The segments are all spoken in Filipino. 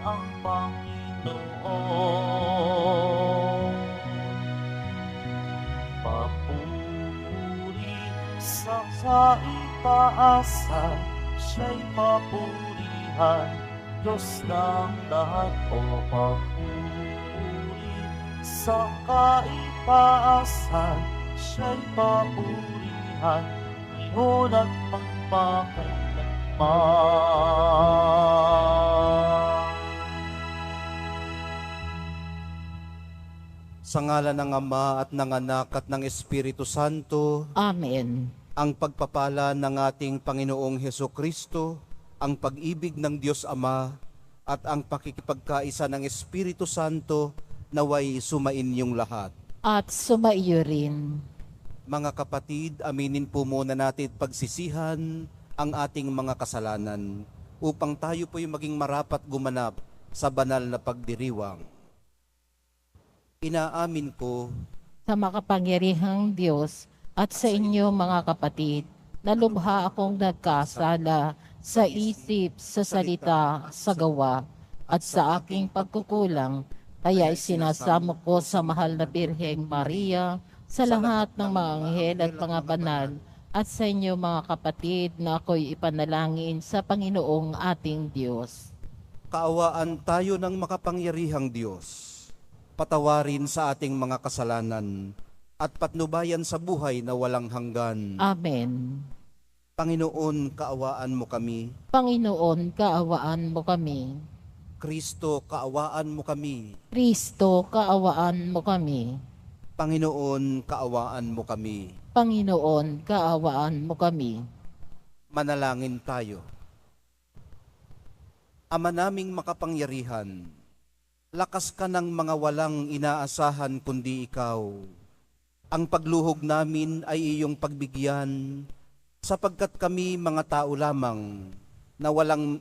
ang Panginoon. Papuri sa kaitaasan, siya'y papurihan, Diyos ng lahat. O papuri sa kaitaasan, siya'y papurihan, ngayon at magpakailanman. Sa ngalan ng Ama at ng Anak at ng Espiritu Santo, Amen. ang pagpapala ng ating Panginoong Hesukristo, ang pag-ibig ng Diyos Ama, at ang pakikipagkaisa ng Espiritu Santo naway sumainyong lahat. At sumaiyo rin. Mga kapatid, aminin po muna natin pagsisihan ang ating mga kasalanan upang tayo po'y maging marapat gumanap sa banal na pagdiriwang. Inaamin ko Sa makapangyarihang Diyos at sa inyo mga kapatid, na lubha akong nagkasala sa isip, sa salita, sa gawa, at sa aking pagkukulang, kaya isinasamo ko sa mahal na Birheng Maria, sa lahat ng mga anghel at mga banal, at sa inyo mga kapatid na ako'y ipanalangin sa Panginoong ating Diyos. kaawaan tayo ng makapangyarihang Diyos. Patawarin sa ating mga kasalanan at patnubayan sa buhay na walang hanggan. Amen. Panginoon, kaawaan mo kami. Panginoon, kaawaan mo kami. Kristo, kaawaan mo kami. Kristo, kaawaan mo kami. Panginoon, kaawaan mo kami. Panginoon, kaawaan mo kami. Manalangin tayo. Ama naming makapangyarihan, lakas ka ng mga walang inaasahan kundi ikaw. Ang pagluhog namin ay iyong pagbigyan, sapagkat kami mga tao lamang na walang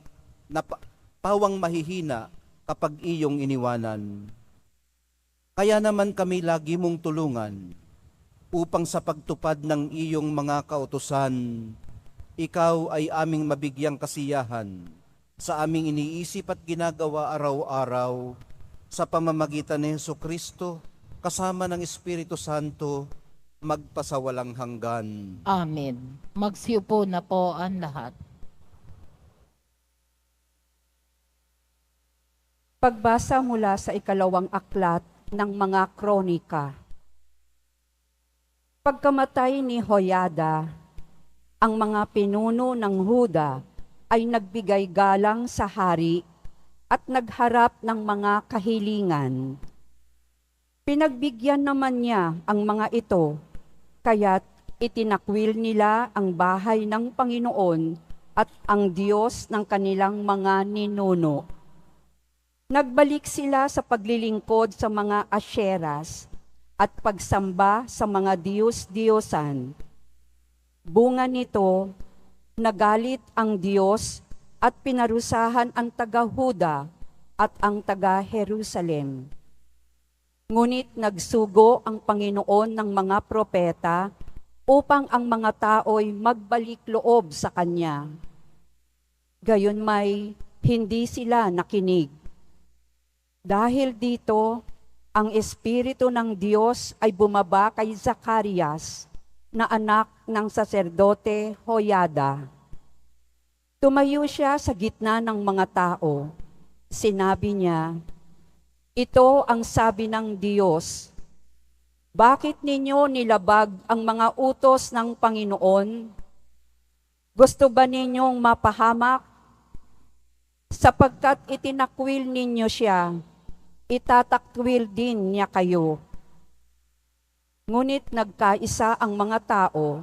pawang mahihina kapag iyong iniwanan. Kaya naman kami lagi mong tulungan upang sa pagtupad ng iyong mga kautusan, ikaw ay aming mabigyang kasiyahan sa aming iniisip at ginagawa araw-araw sa pamamagitan ni Hesukristo kasama ng Espiritu Santo magpasawalang hanggan. Amen. Magsiupo na po ang lahat. Pagbasa mula sa ikalawang aklat ng mga kronika. Pagkamatay ni Hoyada, ang mga pinuno ng Huda ay nagbigay galang sa hari at nagharap ng mga kahilingan. Pinagbigyan naman niya ang mga ito, kaya't itinakwil nila ang bahay ng Panginoon at ang Diyos ng kanilang mga ninuno. Nagbalik sila sa paglilingkod sa mga asyeras at pagsamba sa mga diyos-diyosan. Bunga nito, nagalit ang Diyos at pinarusahan ang taga-Huda at ang taga-Jerusalem. Ngunit nagsugo ang Panginoon ng mga propeta upang ang mga tao'y magbalik loob sa Kanya. Gayunmay, hindi sila nakinig. Dahil dito, ang Espiritu ng Diyos ay bumaba kay Zacarias, na anak ng saserdote Hoyada. Tumayo siya sa gitna ng mga tao. Sinabi niya, "Ito ang sabi ng Diyos, bakit ninyo nilabag ang mga utos ng Panginoon? Gusto ba ninyong mapahamak? Sapagkat itinakwil ninyo siya, itatakwil din niya kayo." Ngunit nagkaisa ang mga tao,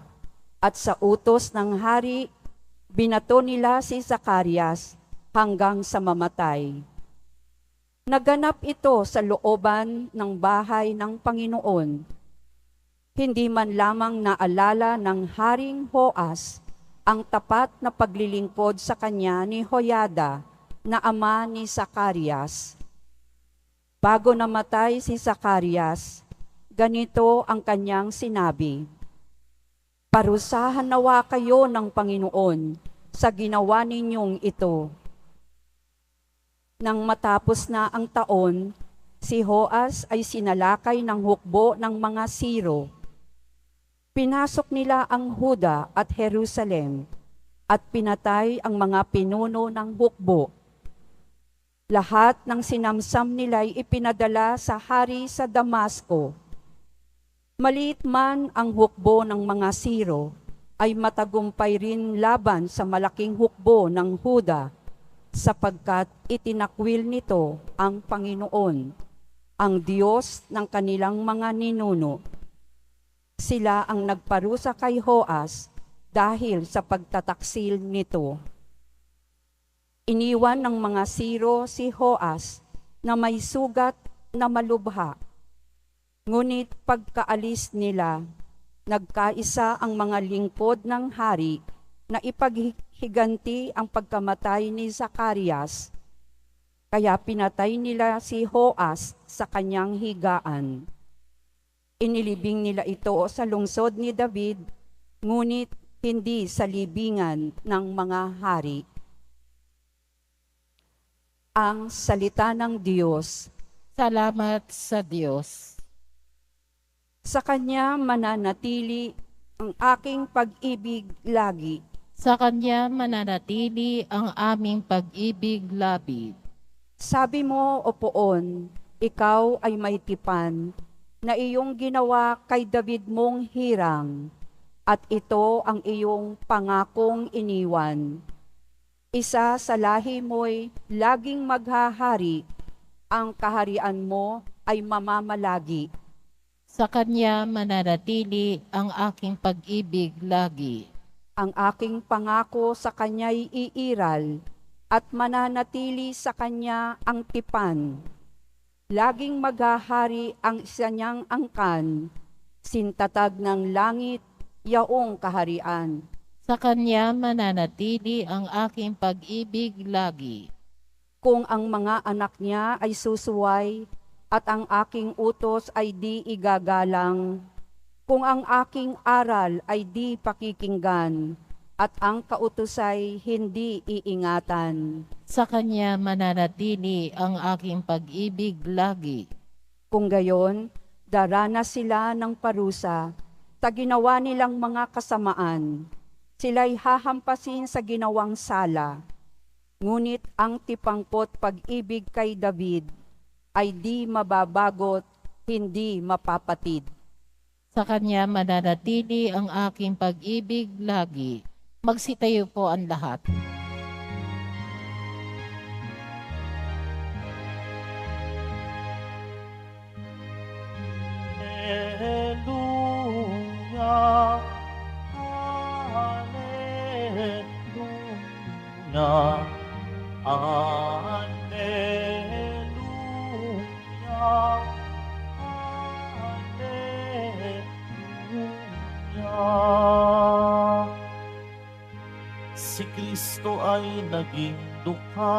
at sa utos ng hari, binato nila si Zacarias hanggang sa mamatay. Naganap ito sa looban ng bahay ng Panginoon. Hindi man lamang naalala ng Haring Hoas ang tapat na paglilingkod sa kanya ni Hoyada, na ama ni Zacarias. Bago namatay si Zacarias, ganito ang kanyang sinabi, "Parusahan nawa kayo ng Panginoon sa ginawa ninyong ito. Nang matapos na ang taon, si Joas ay sinalakay ng hukbo ng mga Siro. Pinasok nila ang Huda at Jerusalem at pinatay ang mga pinuno ng hukbo. Lahat ng sinamsam nila'y ipinadala sa hari sa Damasco. Maliit man ang hukbo ng mga Siro, ay matagumpay rin laban sa malaking hukbo ng Huda, sapagkat itinakwil nito ang Panginoon, ang Diyos ng kanilang mga ninuno. Sila ang nagparusa kay Joas dahil sa pagtataksil nito. Iniwan ng mga Siro si Joas na may sugat na malubha. Ngunit pagkaalis nila, nagkaisa ang mga lingkod ng hari na ipaghiganti ang pagkamatay ni Zacarias. Kaya pinatay nila si Joas sa kanyang higaan. Inilibing nila ito sa lungsod ni David, ngunit hindi sa libingan ng mga hari. Ang salita ng Diyos. Salamat sa Diyos. Sa Kanya mananatili ang aking pag-ibig lagi. Sa Kanya mananatili ang aming pag-ibig labid. Sabi mo, O Poon, ikaw ay may tipan na iyong ginawa kay David mong hirang, at ito ang iyong pangakong iniwan. Isa sa lahi mo'y laging maghahari, ang kaharian mo ay mamamalagi. Sa Kanya mananatili ang aking pag-ibig lagi. Ang aking pangako sa Kanya'y iiral, at mananatili sa Kanya ang tipan. Laging maghahari ang isa niyang angkan, sintatag ng langit, yaong kaharian. Sa Kanya mananatili ang aking pag-ibig lagi. Kung ang mga anak niya ay susuway, at ang aking utos ay di igagalang, kung ang aking aral ay di pakikinggan, at ang kautusay hindi iingatan. Sa Kanya mananatili ang aking pag-ibig lagi. Kung gayon, daranas sila ng parusa sa ginawa nilang mga kasamaan. Sila'y hahampasin sa ginawang sala. Ngunit ang tipangpot pag-ibig kay David ay di mababagot, hindi mapapatid. Sa Kanya mananatili ang aking pag-ibig lagi. Magsitayo po ang lahat. Hallelujah, Hallelujah, Hallelujah, Hallelujah. Si Kristo ay naging dukha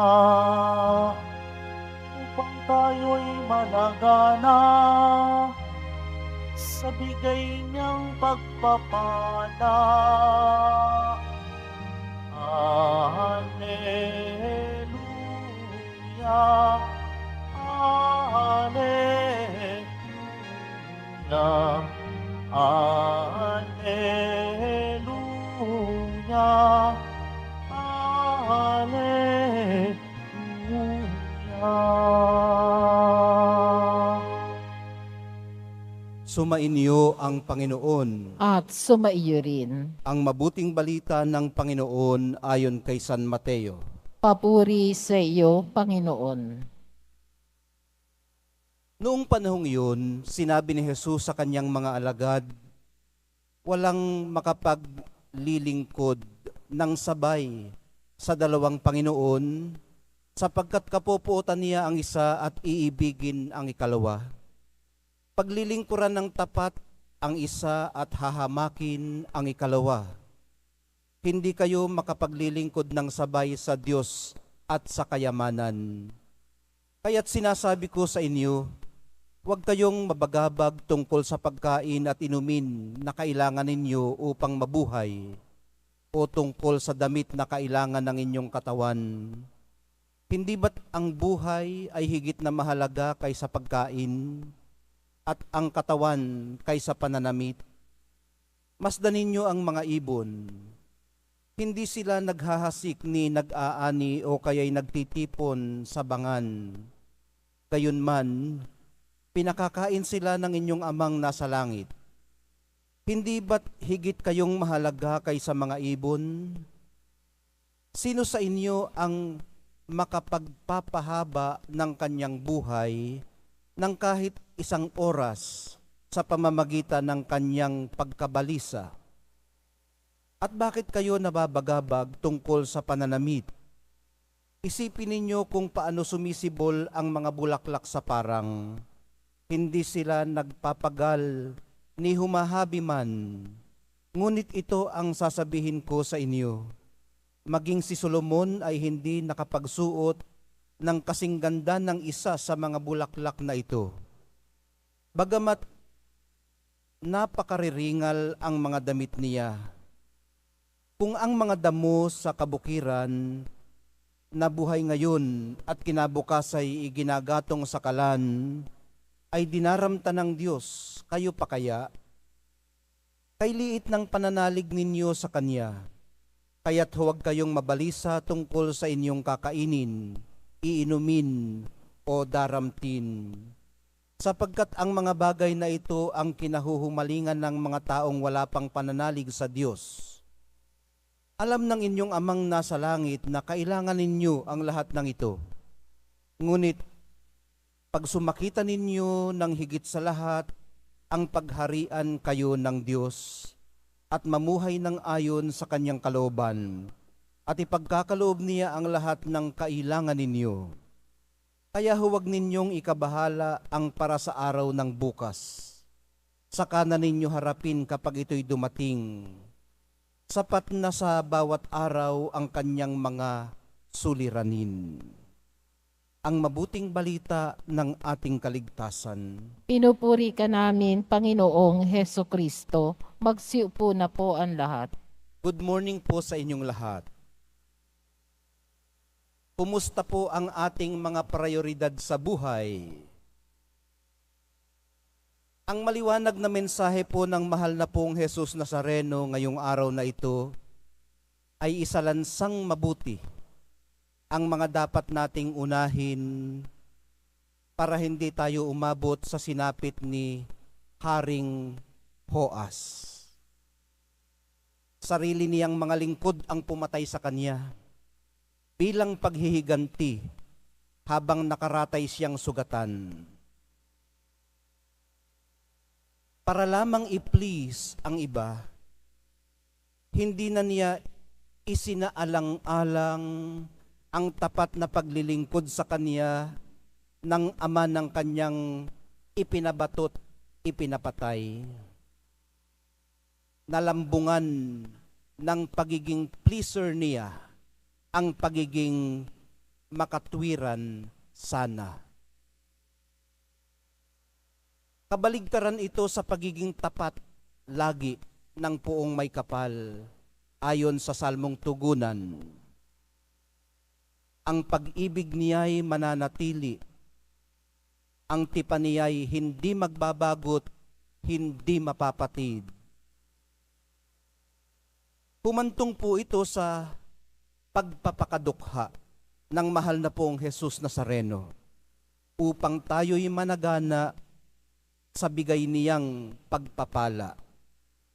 upang tayo'y malagana sa bigay niyang pagpapala. Hallelujah, Hallelujah, Hallelujah, Hallelujah. Sumainyo ang Panginoon. At sumaiyo rin. Ang mabuting balita ng Panginoon ayon kay San Mateo. Papuri sa iyo, Panginoon. Noong panahong iyon, sinabi ni Jesus sa kanyang mga alagad, walang makapaglilingkod ng sabay sa dalawang Panginoon, sapagkat kapupuotan niya ang isa at iibigin ang ikalawa. Paglilingkuran ng tapat ang isa at hahamakin ang ikalawa. Hindi kayo makapaglilingkod ng sabay sa Diyos at sa kayamanan. Kaya't sinasabi ko sa inyo, huwag kayong mabagabag tungkol sa pagkain at inumin na kailangan ninyo upang mabuhay, o tungkol sa damit na kailangan ng inyong katawan. Hindi ba't ang buhay ay higit na mahalaga kaysa pagkain at ang katawan kaysa pananamit? Masdan ninyo ang mga ibon. Hindi sila naghahasik ni nag-aani o kaya'y nagtitipon sa bangan. Gayunman, pinakakain sila ng inyong amang nasa langit. Hindi ba't higit kayong mahalaga kaysa mga ibon? Sino sa inyo ang makapagpapahaba ng kanyang buhay ng kahit 1 oras sa pamamagitan ng kanyang pagkabalisa? At bakit kayo nababagabag tungkol sa pananamit? Isipin ninyo kung paano sumisibol ang mga bulaklak sa parang. Hindi sila nagpapagal ni humahabi man. Ngunit ito ang sasabihin ko sa inyo. Maging si Solomon ay hindi nakapagsuot ng kasing ganda ng isa sa mga bulaklak na ito. Bagamat napakariringal ang mga damit niya. Kung ang mga damo sa kabukiran na buhay ngayon at kinabukas ay iginagatong sa kalan, ay dinaramta ng Diyos, kayo pa kaya? Kay liit ng pananalig ninyo sa Kanya, kaya't huwag kayong mabalisa tungkol sa inyong kakainin, iinumin o daramtin. Sapagkat ang mga bagay na ito ang kinahuhumalingan ng mga taong wala pang pananalig sa Diyos. Alam ng inyong amang nasa langit na kailangan ninyo ang lahat ng ito. Ngunit, pag sumakita ninyo ng higit sa lahat ang pagharian kayo ng Diyos at mamuhay ng ayon sa Kanyang kalooban at ipagkakaloob niya ang lahat ng kailangan ninyo. Kaya huwag ninyong ikabahala ang para sa araw ng bukas. Saka na ninyo harapin kapag ito'y dumating. Sapat na sa bawat araw ang kanyang mga suliranin. Ang mabuting balita ng ating kaligtasan. Pinupuri ka namin, Panginoong Heso Kristo. Magsiupo na po ang lahat. Good morning po sa inyong lahat. Kumusta po ang ating mga prioridad sa buhay? Ang maliwanag na mensahe po ng mahal na pong Jesus Nazareno ngayong araw na ito ay isalansang mabuti ang mga dapat nating unahin para hindi tayo umabot sa sinapit ni Haring Hoas. Sarili niyang mga lingkod ang pumatay sa kanya bilang paghihiganti habang nakaratay siyang sugatan. Para lamang i-please ang iba, hindi na niya isinaalang-alang ang tapat na paglilingkod sa kanya ng ama ng kanyang ipinabatot, ipinapatay. Nalambungan ng pagiging pleaser niya ang pagiging makatwiran sana. Kabaligtaran ito sa pagiging tapat lagi ng poong may kapal ayon sa Salmong Tugunan. Ang pag-ibig niya'y mananatili. Ang tipan niya'y hindi magbabagot, hindi mapapatid. Humantong po ito sa pagpapakadukha ng mahal na poong Jesus Nazareno upang tayo'y managana sa bigay niyang pagpapala,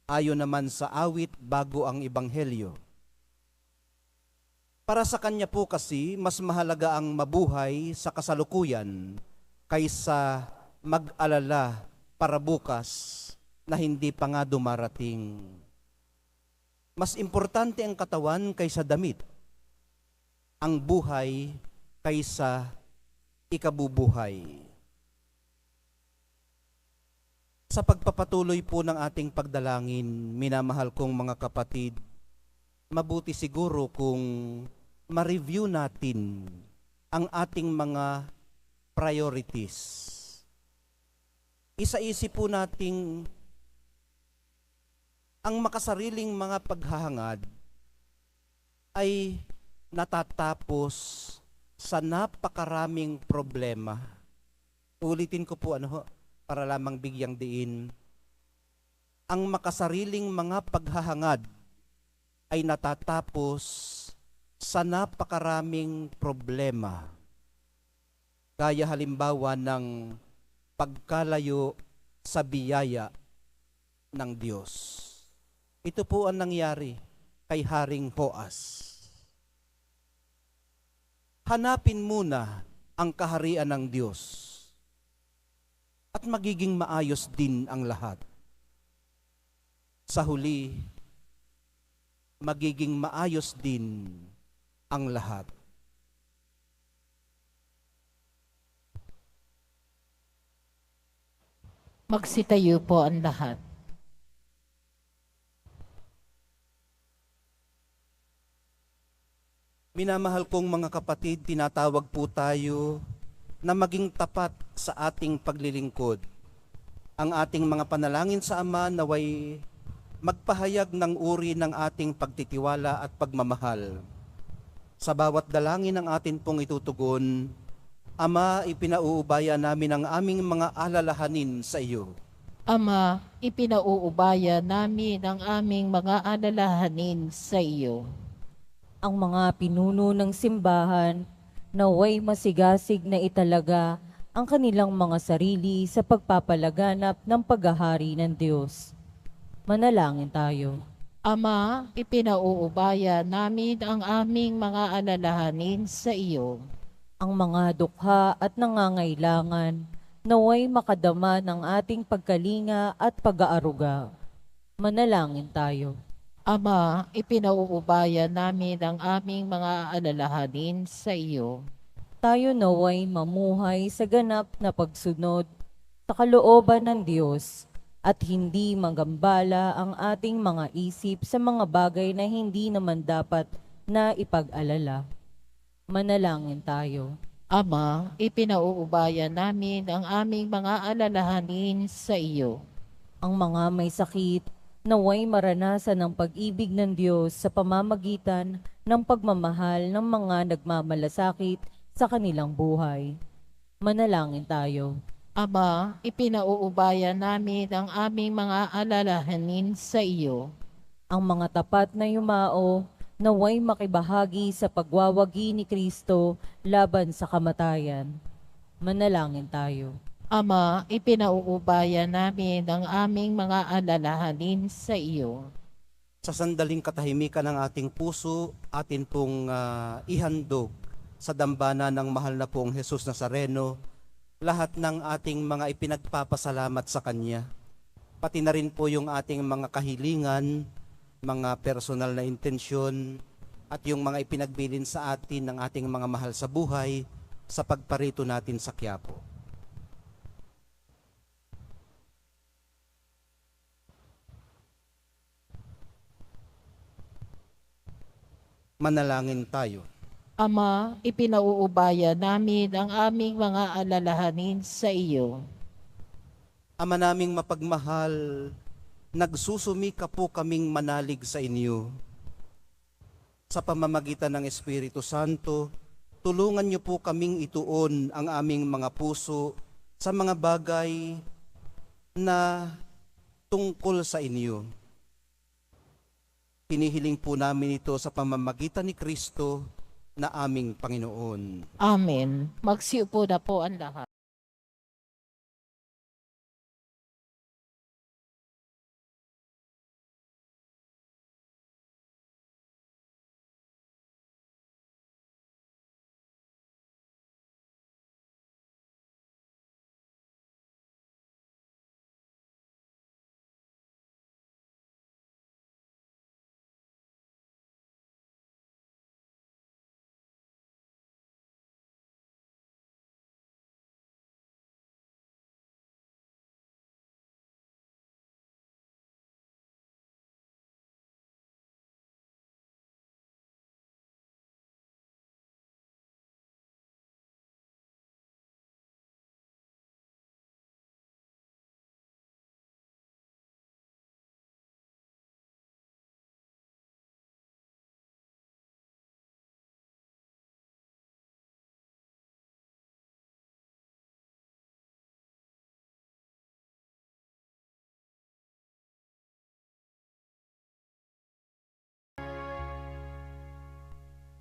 ayon naman sa awit bago ang Ebanghelyo. Para sa kanya po kasi, mas mahalaga ang mabuhay sa kasalukuyan kaysa mag-alala para bukas na hindi pa nga dumarating. Mas importante ang katawan kaysa damit, ang buhay kaysa ikabubuhay. Sa pagpapatuloy po ng ating pagdalangin, minamahal kong mga kapatid, mabuti siguro kung ma-review natin ang ating mga priorities. Isa-isip po nating ang makasariling mga paghahangad ay natatapos sa napakaraming problema. Ulitin ko po para lamang bigyang diin. Ang makasariling mga paghahangad ay natatapos sa napakaraming problema. Gaya halimbawa ng pagkalayo sa biyaya ng Diyos. Ito po ang nangyari kay Haring Hoas. Hanapin muna ang kaharian ng Diyos at magiging maayos din ang lahat. Sa huli, magiging maayos din ang lahat. Magsitayo po ang lahat. Minamahal kong mga kapatid, tinatawag po tayo na maging tapat sa ating paglilingkod. Ang ating mga panalangin sa Ama naway magpahayag ng uri ng ating pagtitiwala at pagmamahal. Sa bawat dalangin ng atin pong itutugon, Ama, ipinauubaya namin ang aming mga alalahanin sa iyo. Ama, ipinauubaya namin ang aming mga alalahanin sa iyo. Ang mga pinuno ng simbahan naway masigasig na italaga ang kanilang mga sarili sa pagpapalaganap ng paghahari ng Diyos. Manalangin tayo. Ama, ipinauubaya namin ang aming mga alalahanin sa iyo. Ang mga dukha at nangangailangan naway makadama ng ating pagkalinga at pag-aaruga. Manalangin tayo. Ama, ipinauubaya namin ang aming mga alalahanin sa iyo. Tayo naway mamuhay sa ganap na pagsunod sa kalooban ng Diyos at hindi magambala ang ating mga isip sa mga bagay na hindi naman dapat na ipag-alala. Manalangin tayo. Ama, ipinauubaya namin ang aming mga alalahanin sa iyo. Ang mga may sakit naway maranasan ng pag-ibig ng Diyos sa pamamagitan ng pagmamahal ng mga nagmamalasakit sa kanilang buhay. Manalangin tayo. Ama, ipinauubaya namin ang aming mga alalahanin sa iyo. Ang mga tapat na yumao naway makibahagi sa pagwawagi ni Kristo laban sa kamatayan. Manalangin tayo. Ama, ipinauubaya namin ang aming mga alalahanin sa iyo. Sa sandaling katahimikan ng ating puso, atin pong ihandog sa dambana ng mahal na pong Jesus Nazareno, lahat ng ating mga ipinagpapasalamat sa Kanya. Pati na rin po yung ating mga kahilingan, mga personal na intensyon, at yung mga ipinagbilin sa atin ng ating mga mahal sa buhay sa pagparito natin sa Quiapo. Manalangin tayo. Ama, ipinauubaya namin ang aming mga alalahanin sa iyo. Ama naming mapagmahal, nagsusumika po kaming manalig sa inyo. Sa pamamagitan ng Espiritu Santo, tulungan niyo po kaming ituon ang aming mga puso sa mga bagay na tungkol sa inyo. Hinihiling po namin ito sa pamamagitan ni Kristo na aming Panginoon. Amen. Magsiupo na po ang lahat.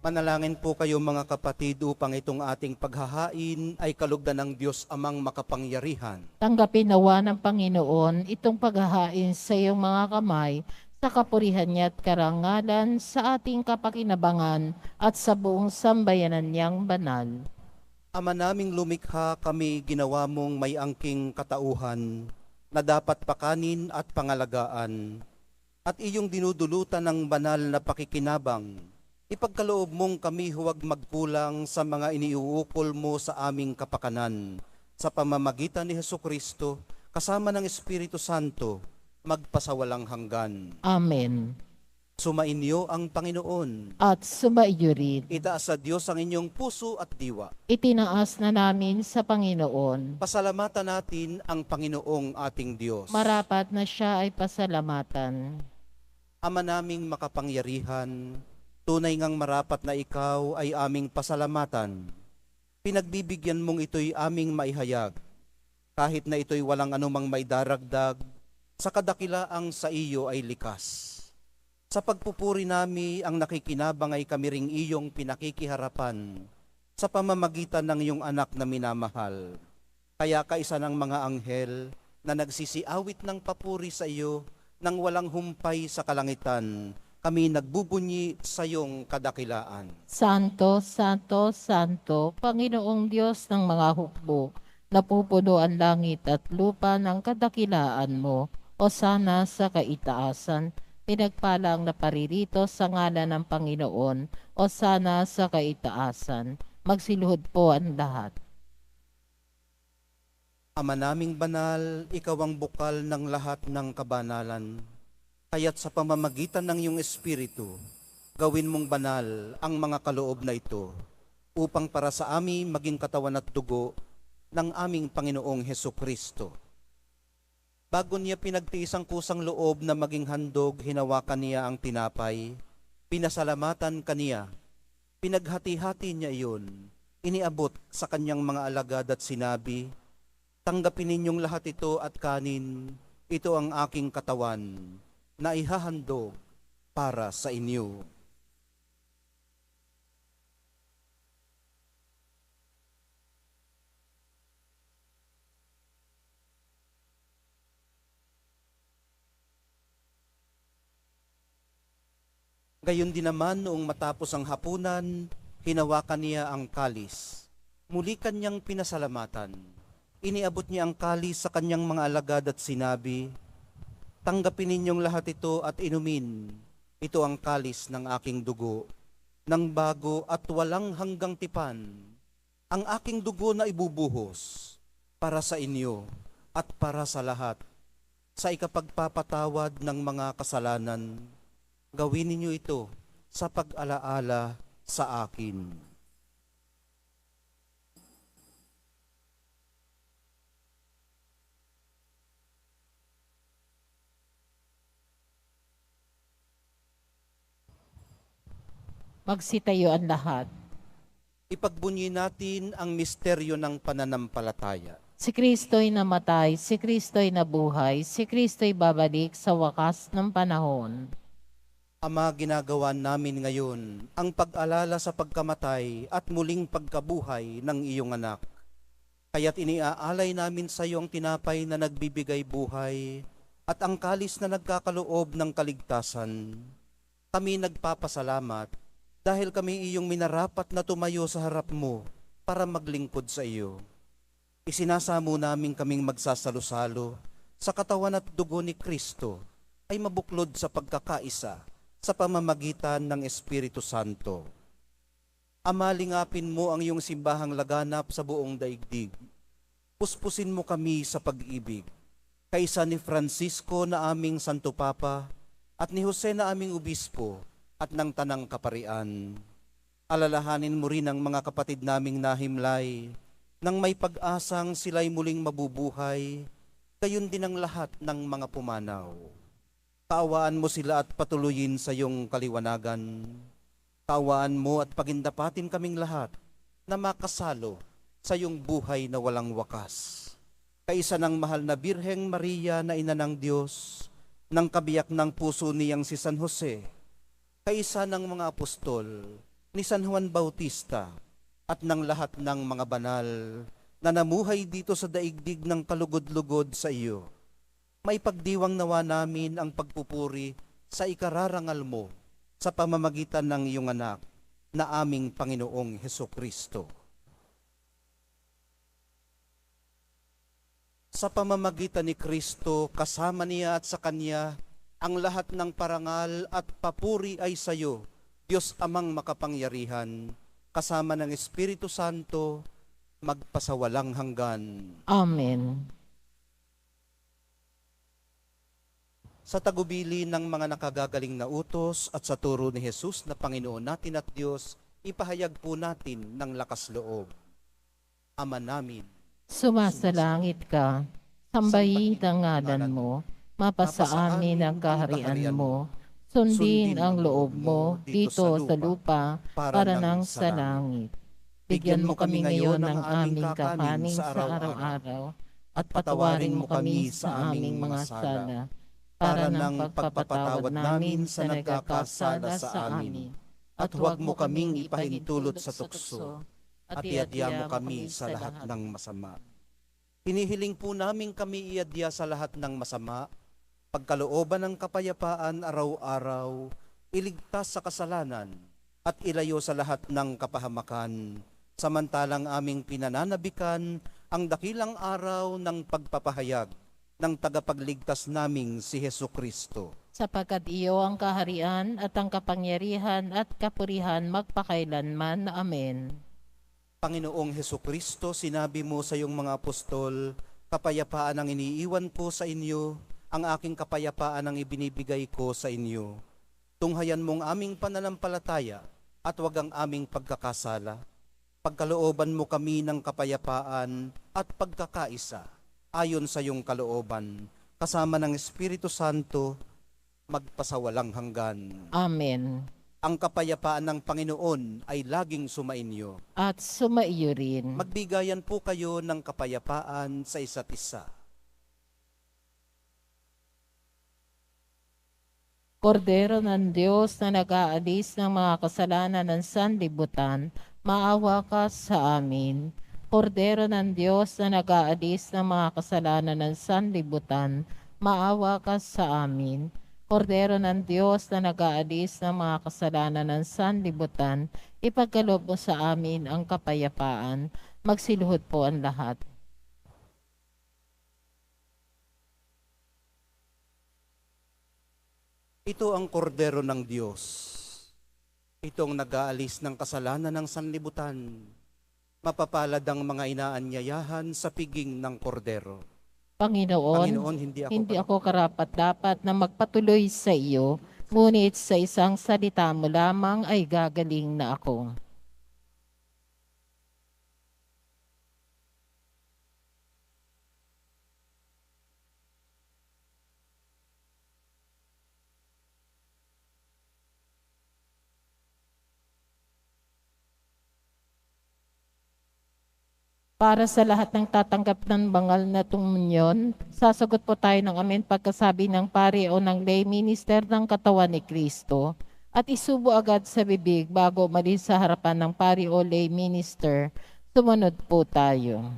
Manalangin po kayo mga kapatid upang itong ating paghahain ay kalugdan ng Diyos amang makapangyarihan. Tanggapin nawa ng Panginoon itong paghahain sa iyong mga kamay sa kapurihan niya at karangalan sa ating kapakinabangan at sa buong sambayanan niyang banal. Ama naming lumikha, kami ginawa mong may angking katauhan na dapat pakanin at pangalagaan. At iyong dinudulutan ng banal na pakikinabang. Ipagkaloob mong kami huwag magkulang sa mga iniuukol mo sa aming kapakanan. Sa pamamagitan ni Hesukristo, kasama ng Espiritu Santo, magpasawalang hanggan. Amen. Sumainyo ang Panginoon. At sumaiyo rin. Itaas sa Diyos ang inyong puso at diwa. Itinaas na namin sa Panginoon. Pasalamatan natin ang Panginoong ating Diyos. Marapat na siya ay pasalamatan. Ama naming makapangyarihan, tunay ngang marapat na ikaw ay aming pasalamatan. Pinagbibigyan mong ito'y aming maihayag, kahit na ito'y walang anumang may daragdag, sa kadakilaang sa iyo ay likas. Sa pagpupuri nami ang nakikinabang ay kami ring iyong pinakikiharapan, sa pamamagitan ng iyong anak na minamahal. Kaya kaisa ng mga anghel na nagsisiawit ng papuri sa iyo, nang walang humpay sa kalangitan, kami nagbubunyi sa iyong kadakilaan. Santo, Santo, Santo, Panginoong Diyos ng mga hukbo, napupuno ang langit at lupa ng kadakilaan mo, o sana sa kaitaasan, pinagpalang na paririto sa ngalan ng Panginoon, o sana sa kaitaasan, magsiluhod po ang lahat. Ama naming banal, ikaw ang bukal ng lahat ng kabanalan. Kaya't sa pamamagitan ng iyong Espiritu, gawin mong banal ang mga kaloob na ito, upang para sa amin maging katawan at dugo ng aming Panginoong Hesukristo. Bago niya pinagtiis ang kusang loob na maging handog, hinawakan niya ang tinapay, pinasalamatan kaniya, pinaghati-hati niya iyon, iniabot sa kanyang mga alagad at sinabi, tanggapin ninyong lahat ito at kanin, ito ang aking katawan, na ihahandog para sa inyo. Gayon din naman noong matapos ang hapunan, hinawakan niya ang kalis. Muli kanyang pinasalamatan. Iniabot niya ang kalis sa kanyang mga alagad at sinabi, tanggapin ninyong lahat ito at inumin. Ito ang kalis ng aking dugo, ng bago at walang hanggang tipan. Ang aking dugo na ibubuhos para sa inyo at para sa lahat. Sa ikapagpapatawad ng mga kasalanan, gawin ninyo ito sa pag-alaala sa akin. Magsitayo ang lahat. Ipagbunyi natin ang misteryo ng pananampalataya. Si Kristo'y namatay, si Kristo'y nabuhay, si Kristo'y babalik sa wakas ng panahon. Ama, ginagawa namin ngayon ang pag-alala sa pagkamatay at muling pagkabuhay ng iyong anak. Kaya't iniaalay namin sa iyo ang tinapay na nagbibigay buhay at ang kalis na nagkakaloob ng kaligtasan. Kami nagpapasalamat dahil kami iyong minarapat na tumayo sa harap mo para maglingkod sa iyo. Isinasamo namin kaming magsasalo-salo sa katawan at dugo ni Kristo ay mabuklod sa pagkakaisa sa pamamagitan ng Espiritu Santo. Ama, lingapin mo ang iyong simbahang laganap sa buong daigdig. Puspusin mo kami sa pag-ibig. Kaisa ni Francisco na aming Santo Papa at ni Jose na aming Obispo at ng Tanang Kaparian. Alalahanin mo rin ang mga kapatid naming nahimlay, nang may pag-asang sila'y muling mabubuhay, gayon din ang lahat ng mga pumanaw. Kaawaan mo sila at patuloyin sa iyong kaliwanagan. Kaawaan mo at pagindapatin kaming lahat na makasalo sa iyong buhay na walang wakas. Kaisa ng mahal na Birheng Maria na ina ng Diyos, ng kabiyak ng puso niyang si San Jose, kaisa ng mga apostol, ni San Juan Bautista at ng lahat ng mga banal na namuhay dito sa daigdig ng kalugod-lugod sa iyo. Maipagdiwang nawa namin ang pagpupuri sa ikararangal mo sa pamamagitan ng iyong anak na aming Panginoong Hesukristo. Sa pamamagitan ni Kristo, kasama niya at sa Kanya, ang lahat ng parangal at papuri ay sa iyo, Diyos Amang makapangyarihan, kasama ng Espiritu Santo, magpasawalang hanggan. Amen. Sa tagubili ng mga nakagagaling na utos at sa turo ni Jesus na Panginoon natin at Diyos, ipahayag po natin ng lakas loob. Ama namin, Sumasalangit ka, sambahin ang ngalan mo, mapasa amin ang kaharian mo, sundin ang loob mo dito sa lupa para nang sa langit. Bigyan mo kami ngayon ng aming kakanin sa araw-araw at patawarin mo kami sa aming mga sala para ng pagpapatawad namin sa nagkakasala sa amin. At huwag mo kaming ipahintulot sa tukso at iadya mo kami sa lahat ng masama. Hinihiling po namin kami iadya sa lahat ng masama, pagkalooban ng kapayapaan araw-araw, iligtas sa kasalanan, at ilayo sa lahat ng kapahamakan, samantalang aming pinananabikan ang dakilang araw ng pagpapahayag ng tagapagligtas naming si Hesukristo. sapagkat iyo ang kaharian at ang kapangyarihan at kapurihan magpakailanman. Amen. Panginoong Hesukristo, sinabi mo sa iyong mga apostol, kapayapaan ang iniiwan ko sa inyo, ang aking kapayapaan ang ibinibigay ko sa inyo. Tunghayan mong aming pananampalataya at wag ang aming pagkakasala. Pagkalooban mo kami ng kapayapaan at pagkakaisa, ayon sa iyong kalooban, kasama ng Espiritu Santo, magpasawalang hanggan. Amen. Ang kapayapaan ng Panginoon ay laging sumainyo. At sumaiyo rin. Magbigayan po kayo ng kapayapaan sa isa't isa. Kordero ng Diyos na nag-aalis ng mga kasalanan ng sanlibutan, maawa ka sa amin. Kordero ng Diyos na nag-aalis ng mga kasalanan ng sanlibutan, maawa ka sa amin. Kordero ng Diyos na nag-aalis ng mga kasalanan ng sanlibutan, ipagkaloob mo sa amin ang kapayapaan. Magsiluhod po ang lahat. Ito ang kordero ng Diyos. Itong nag-aalis ng kasalanan ng sanlibutan. Mapapalad ang mga inaanyayahan sa piging ng kordero. Panginoon, hindi hindi ako karapat-dapat na magpatuloy sa iyo, ngunit sa isang salita mo lamang ay gagaling na ako. Para sa lahat ng tatanggap ng bangal na tumunyon, sasagot po tayo ng amen pagkasabi ng pari o ng lay minister ng katawan ni Kristo at isubo agad sa bibig bago umalis sa harapan ng pari o lay minister. Sumunod po tayo.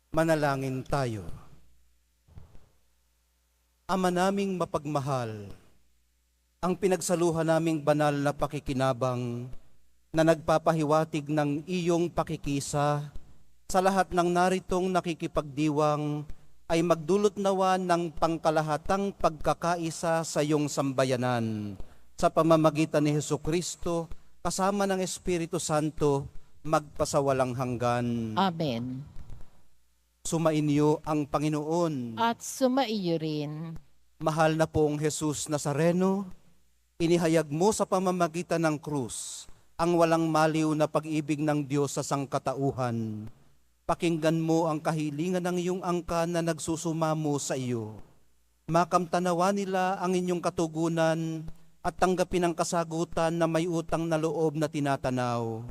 Manalangin tayo. Ama naming mapagmahal, ang pinagsaluhan naming banal na pakikinabang na nagpapahiwatig ng iyong pakikisa sa lahat ng naritong nakikipagdiwang ay magdulot nawa ng pangkalahatang pagkakaisa sa iyong sambayanan sa pamamagitan ni Hesukristo kasama ng Espiritu Santo magpasawalang hanggan. Amen. Sumainyo ang Panginoon. At sumaiyo rin. Mahal na pong Jesus Nazareno, inihayag mo sa pamamagitan ng krus ang walang maliw na pag-ibig ng Diyos sa sangkatauhan. Pakinggan mo ang kahilingan ng iyong angkan na nagsusumamo sa iyo. Makamtanawa nila ang inyong katugunan at tanggapin ang kasagutan na may utang na loob na tinatanaw.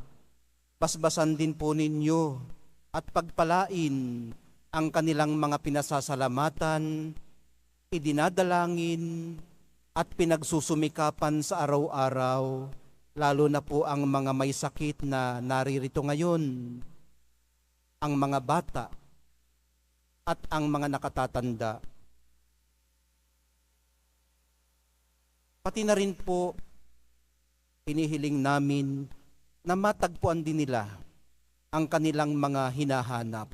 Basbasan din po ninyo at pagpalain ang kanilang mga pinasasalamatan, idinadalangin at pinagsusumikapan sa araw-araw, lalo na po ang mga may sakit na naririto ngayon, ang mga bata at ang mga nakatatanda. Pati na rin po, hinihiling namin na matagpuan din nila ang kanilang mga hinahanap.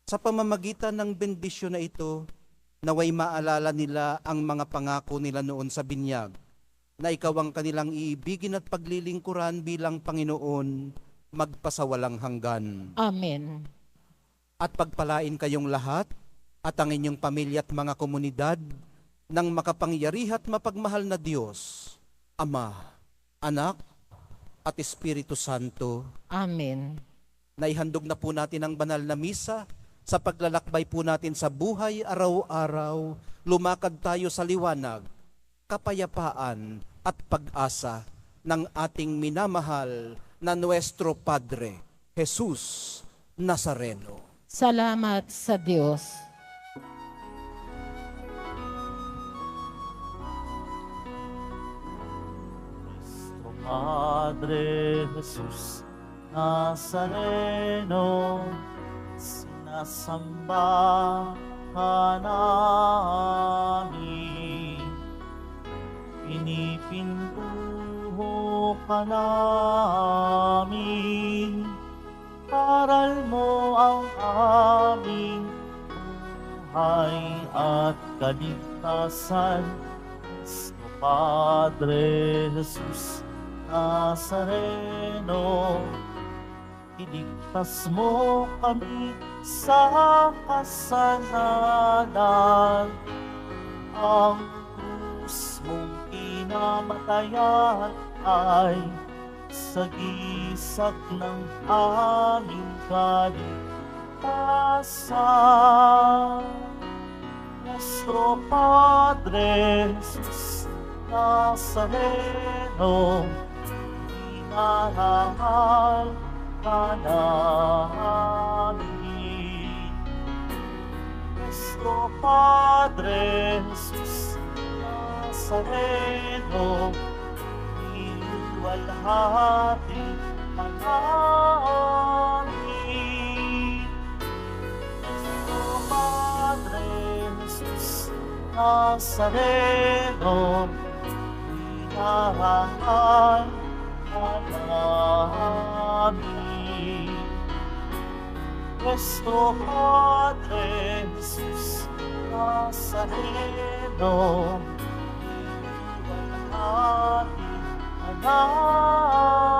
Sa pamamagitan ng bendisyon na ito, naway maalala nila ang mga pangako nila noon sa binyag, na ikaw ang kanilang iibigin at paglilingkuran bilang Panginoon, magpasawalang hanggan. Amen. At pagpalain kayong lahat at ang inyong pamilya at mga komunidad ng makapangyarihan at mapagmahal na Diyos, Ama, Anak, at Espiritu Santo. Amen. Naihandog na po natin ang banal na misa sa paglalakbay po natin sa buhay araw-araw. Lumakad tayo sa liwanag, kapayapaan at pag-asa ng ating minamahal na Nuestro Padre, Jesus Nazareno. Salamat sa Diyos. Padre Jesus Nazareno, sinasamba ka namin, pinipintuho ka namin, aral mo ang aming buhay at kaligtasan. Cristo Padre Jesus Nazareno, iligtas mo kami sa kasalanan. Ang krus mong kinamatayan ay sagisag ng aming kaligtasan. Nuestro Padre Jesus Nazareno, inarangal ka namin. Nuestro Padre Jesus Nazareno, iluwalhati ka namin. Nuestro Padre Jesus Nazareno, inarangal namin. Nuestro Padre Jesus Nazareno, iluwalhati ka namin.